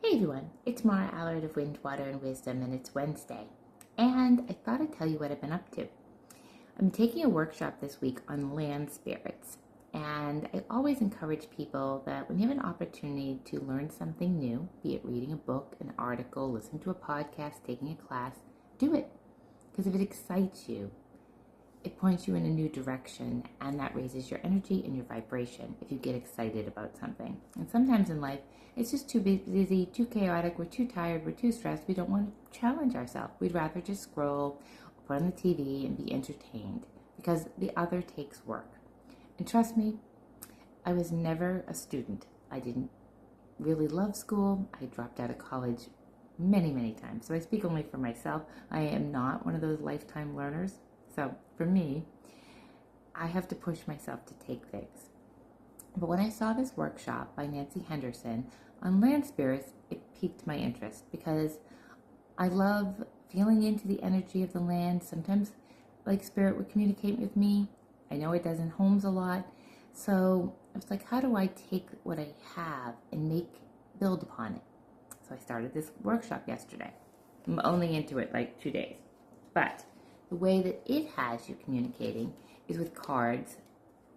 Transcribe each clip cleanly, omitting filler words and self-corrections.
Hey everyone, it's Mara Allard of Wind, Water, and Wisdom, and it's Wednesday. And I thought I'd tell you what I've been up to. I'm taking a workshop this week on land spirits, and I always encourage people that when you have an opportunity to learn something new, be it reading a book, an article, listening to a podcast, taking a class, do it. Because if it excites you, it points you in a new direction, and that raises your energy and your vibration if you get excited about something. And sometimes in life, it's just too busy, too chaotic, we're too tired, we're too stressed, we don't want to challenge ourselves. We'd rather just scroll, put on the TV, and be entertained, because the other takes work. And trust me, I was never a student. I didn't really love school. I dropped out of college many, many times. So I speak only for myself. I am not one of those lifetime learners. So for me, I have to push myself to take things. But when I saw this workshop by Nancy Henderson on land spirits, it piqued my interest because I love feeling into the energy of the land. Sometimes, like, spirit would communicate with me. I know it does in homes a lot. So I was like, how do I take what I have and build upon it? So I started this workshop yesterday. I'm only into it like 2 days. But the way that it has you communicating is with cards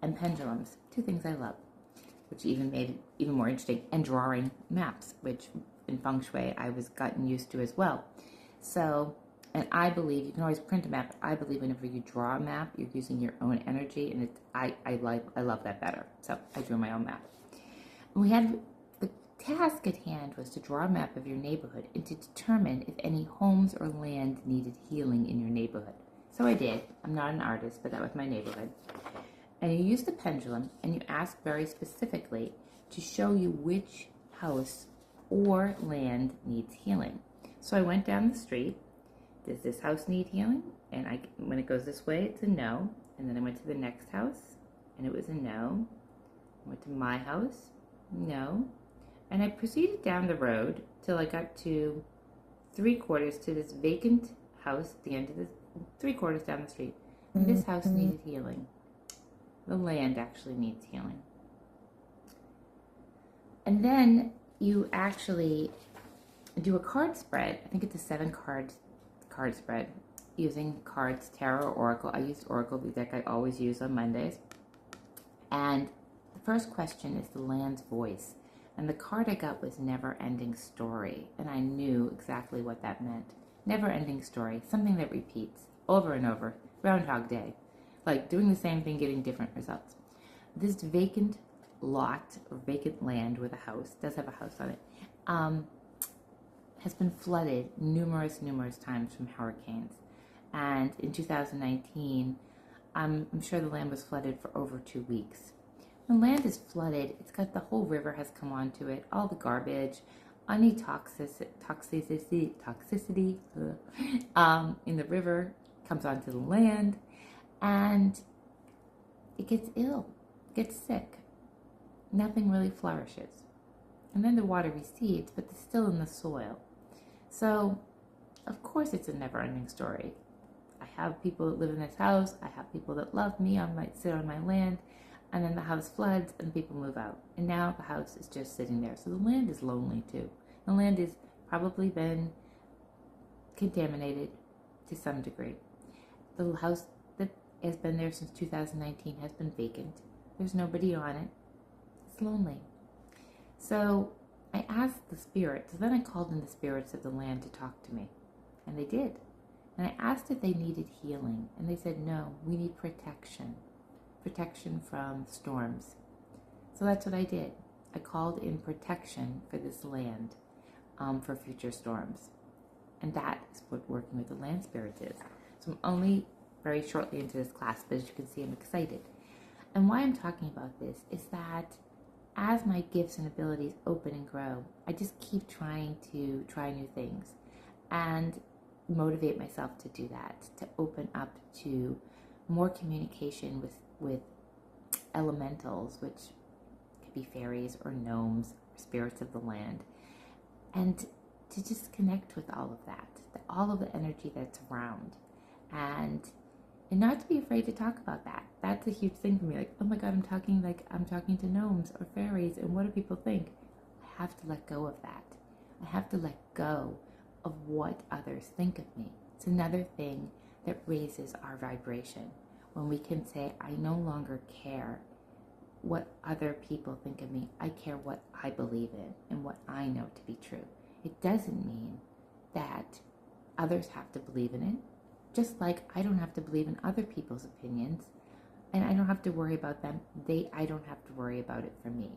and pendulums, two things I love, which even made it even more interesting, and drawing maps, which in feng shui I was gotten used to as well. So, and I believe you can always print a map, but I believe whenever you draw a map, you're using your own energy, and I love that better. So I drew my own map. And we had the task at hand was to draw a map of your neighborhood and to determine if any homes or land needed healing in your neighborhood. So I did. I'm not an artist, but that was my neighborhood. And you use the pendulum and you ask very specifically to show you which house or land needs healing. So I went down the street. Does this house need healing? And when it goes this way, it's a no. And then I went to the next house and it was a no. I went to my house, no. And I proceeded down the road till I got to 3/4 to this vacant house at the end of this 3/4 down the street. And this house needed healing. The land actually needs healing. And then you actually do a card spread. I think it's a 7-card spread using cards, tarot, or oracle. I used oracle, the deck I always use on Mondays. And the first question is the land's voice. And the card I got was Never Ending Story. And I knew exactly what that meant. Never ending story, something that repeats over and over, Groundhog Day, like doing the same thing, getting different results. This vacant lot or vacant land with a house, does have a house on it, has been flooded numerous times from hurricanes. And in 2019, I'm sure the land was flooded for over 2 weeks. When land is flooded, it's got the whole river has come onto it, all the garbage, any toxicity in the river comes onto the land, and it gets ill, gets sick. Nothing really flourishes. And then the water recedes, but it's still in the soil. So, of course, it's a never-ending story. I have people that live in this house. I have people that love me. I might sit on my land. And then the house floods and people move out. And now the house is just sitting there. So the land is lonely too. The land has probably been contaminated to some degree. The house that has been there since 2019 has been vacant. There's nobody on it. It's lonely. So I asked the spirits. So then I called in the spirits of the land to talk to me. And they did. And I asked if they needed healing. And they said, no, we need protection. Protection from storms. So that's what I did. I called in protection for this land for future storms. And that is what working with the land spirits is. So I'm only very shortly into this class, but as you can see, I'm excited. And why I'm talking about this is that as my gifts and abilities open and grow, I just keep trying to try new things and motivate myself to do that, to open up to more communication with elementals, which could be fairies or gnomes or spirits of the land, and to just connect with all of that, all of the energy that's around, and not to be afraid to talk about that. That's a huge thing for me. Like, oh my God, I'm talking to gnomes or fairies, and what do people think? I have to let go of that. I have to let go of what others think of me. It's another thing that raises our vibration. When we can say, I no longer care what other people think of me. I care what I believe in and what I know to be true. It doesn't mean that others have to believe in it, just like I don't have to believe in other people's opinions, and I don't have to worry about them. I don't have to worry about it for me.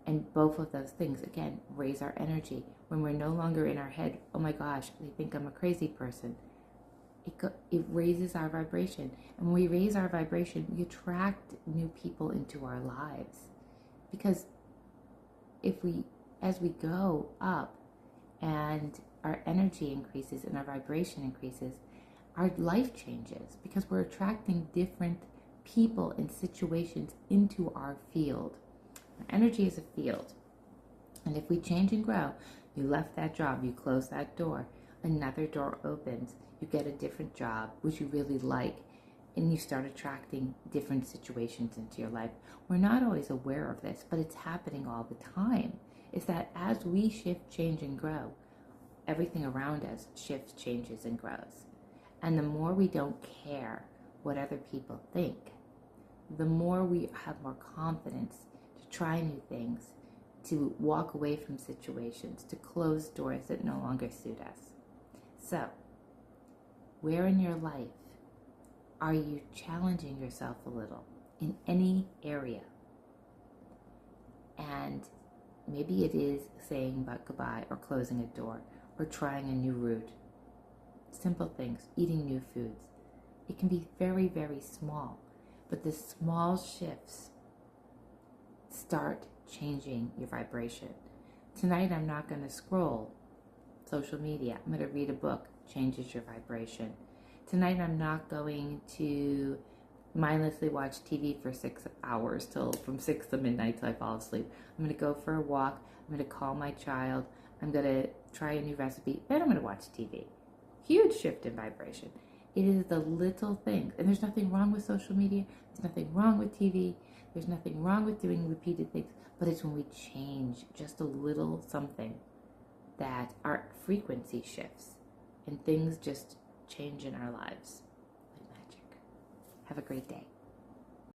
And both of those things, again, raise our energy. When we're no longer in our head, oh my gosh, they think I'm a crazy person. It raises our vibration. And when we raise our vibration, we attract new people into our lives. Because as we go up and our energy increases and our vibration increases, our life changes because we're attracting different people and situations into our field. Our energy is a field. And if we change and grow, you left that job, you close that door, another door opens, you get a different job, which you really like, and you start attracting different situations into your life. We're not always aware of this, but it's happening all the time. Is that as we shift, change, and grow, everything around us shifts, changes, and grows. And the more we don't care what other people think, the more we have more confidence to try new things, to walk away from situations, to close doors that no longer suit us. So, where in your life are you challenging yourself a little in any area? And maybe it is saying goodbye or closing a door or trying a new route. Simple things, eating new foods. It can be very, very small, but the small shifts start changing your vibration. Tonight I'm not going to scroll social media. I'm going to read a book. Changes your vibration. Tonight I'm not going to mindlessly watch TV for 6 hours from 6 to midnight till I fall asleep. I'm going to go for a walk. I'm going to call my child. I'm going to try a new recipe. Then I'm going to watch TV. Huge shift in vibration. It is the little things. And there's nothing wrong with social media. There's nothing wrong with TV. There's nothing wrong with doing repeated things. But it's when we change just a little something that our frequency shifts and things just change in our lives like magic. Have a great day.